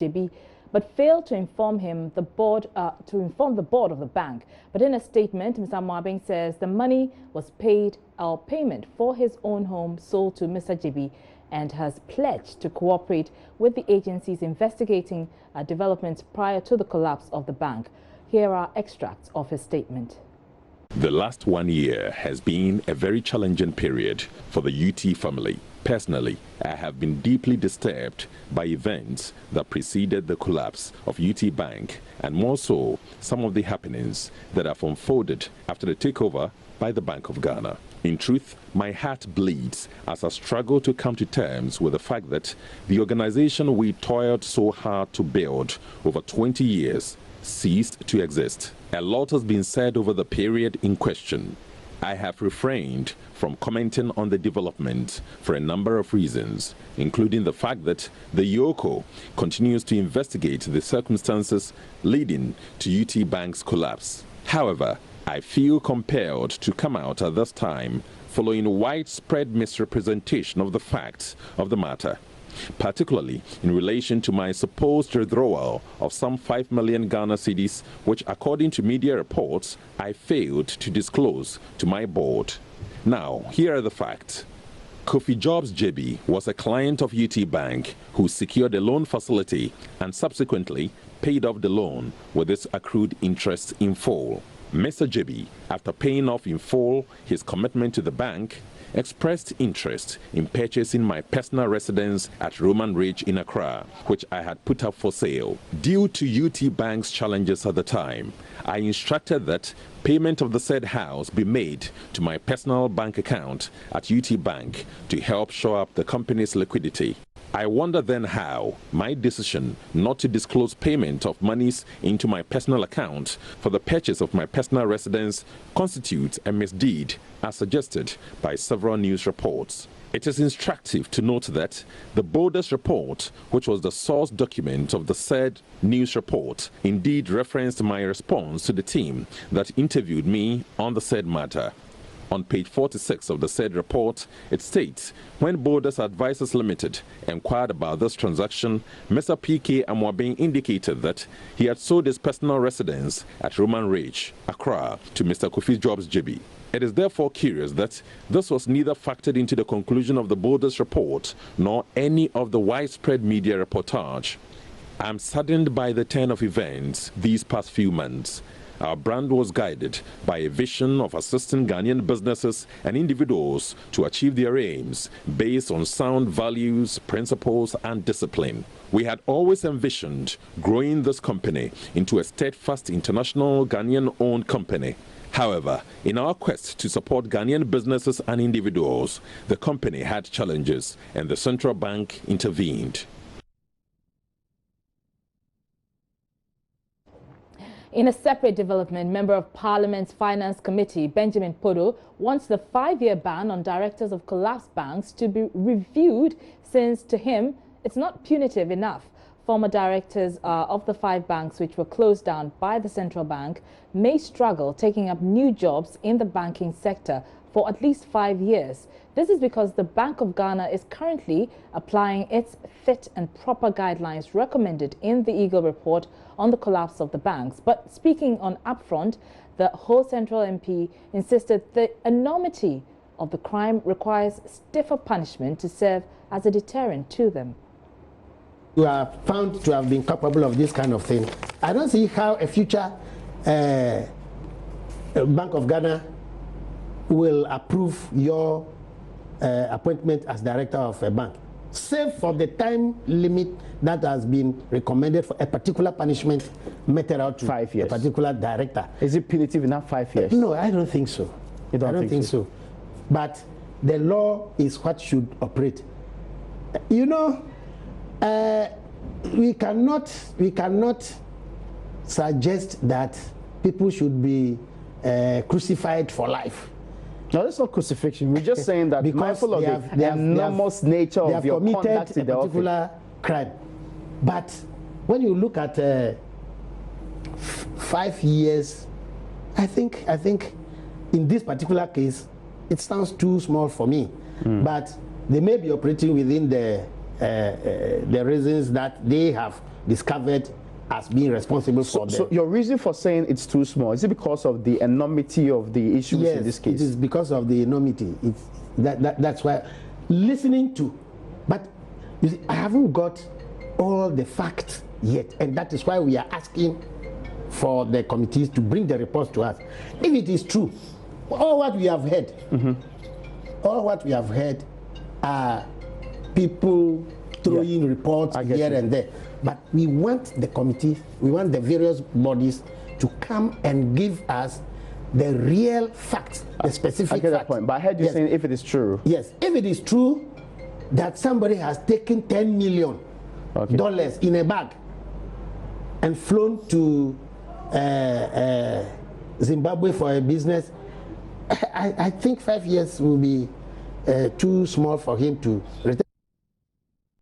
Gyebi, but failed to inform the board of the bank. But in a statement, Mr. Amoabeng says the money was paid or payment for his own home sold to Mr. Gyebi, and has pledged to cooperate with the agencies investigating developments prior to the collapse of the bank. Here are extracts of his statement. The last 1 year has been a very challenging period for the UT family. Personally, I have been deeply disturbed by events that preceded the collapse of UT Bank, and more so, some of the happenings that have unfolded after the takeover by the Bank of Ghana. In truth, my heart bleeds as I struggle to come to terms with the fact that the organization we toiled so hard to build over 20 years ceased to exist. A lot has been said over the period in question. I have refrained from commenting on the development for a number of reasons, including the fact that the YOCO continues to investigate the circumstances leading to UT Bank's collapse. However, I feel compelled to come out at this time following widespread misrepresentation of the facts of the matter, particularly in relation to my supposed withdrawal of some 5 million Ghana cedis, which according to media reports, I failed to disclose to my board. Now, here are the facts. Kofi Jobs Gyebi was a client of UT Bank who secured a loan facility and subsequently paid off the loan with its accrued interest in full. Mr. Gyebi, after paying off in full his commitment to the bank, expressed interest in purchasing my personal residence at Roman Ridge in Accra, which I had put up for sale. Due to UT Bank's challenges at the time, I instructed that payment of the said house be made to my personal bank account at UT Bank to help shore up the company's liquidity. I wonder then how my decision not to disclose payment of monies into my personal account for the purchase of my personal residence constitutes a misdeed, as suggested by several news reports. It is instructive to note that the boldest report, which was the source document of the said news report, indeed referenced my response to the team that interviewed me on the said matter. On page 46 of the said report, it states, when Borders Advisors Limited inquired about this transaction, Mr. Kofi Amoabeng indicated that he had sold his personal residence at Roman Ridge, Accra, to Mr. Kofi Jobs Gyebi. It is therefore curious that this was neither factored into the conclusion of the Borders report nor any of the widespread media reportage. I'm saddened by the turn of events these past few months. Our brand was guided by a vision of assisting Ghanaian businesses and individuals to achieve their aims based on sound values, principles, and discipline. We had always envisioned growing this company into a steadfast international Ghanaian-owned company. However, in our quest to support Ghanaian businesses and individuals, the company had challenges and the central bank intervened. In a separate development, Member of Parliament's Finance Committee, Benjamin Podo, wants the 5-year ban on directors of collapsed banks to be reviewed since, to him, it's not punitive enough. Former directors of the 5 banks which were closed down by the central bank may struggle taking up new jobs in the banking sector for at least 5 years. This is because the Bank of Ghana is currently applying its fit and proper guidelines recommended in the Eagle report on the collapse of the banks. But speaking on upfront, the Ho Central MP insisted the enormity of the crime requires stiffer punishment to serve as a deterrent to them. You are found to have been capable of this kind of thing. I don't see how a future Bank of Ghana will approve your appointment as director of a bank, save for the time limit that has been recommended for a particular punishment meted out to 5 years. A particular director. Is it punitive enough 5 years? No, I don't think so. I don't think so. But the law is what should operate. You know, we cannot suggest that people should be crucified for life. No, that's not crucifixion. We're just saying that because mindful of the enormous nature of your conduct in the office. They have committed a particular crime. But when you look at 5 years, I think in this particular case, it sounds too small for me. But they may be operating within the reasons that they have discovered as being responsible for them. So your reason for saying it's too small, is it because of the enormity of the issues in this case? Yes, it is because of the enormity. That's why listening to, but you see, I haven't got all the facts yet, and that is why we are asking for the committees to bring the reports to us. If it is true, all what we have heard, all what we have heard are people throwing reports here and there. But we want the committee, we want the various bodies to come and give us the real facts, the specific facts. I get that point, but I heard you saying if it is true. Yes, if it is true that somebody has taken $10 million in a bag and flown to Zimbabwe for a business, I think 5 years will be too small for him to return.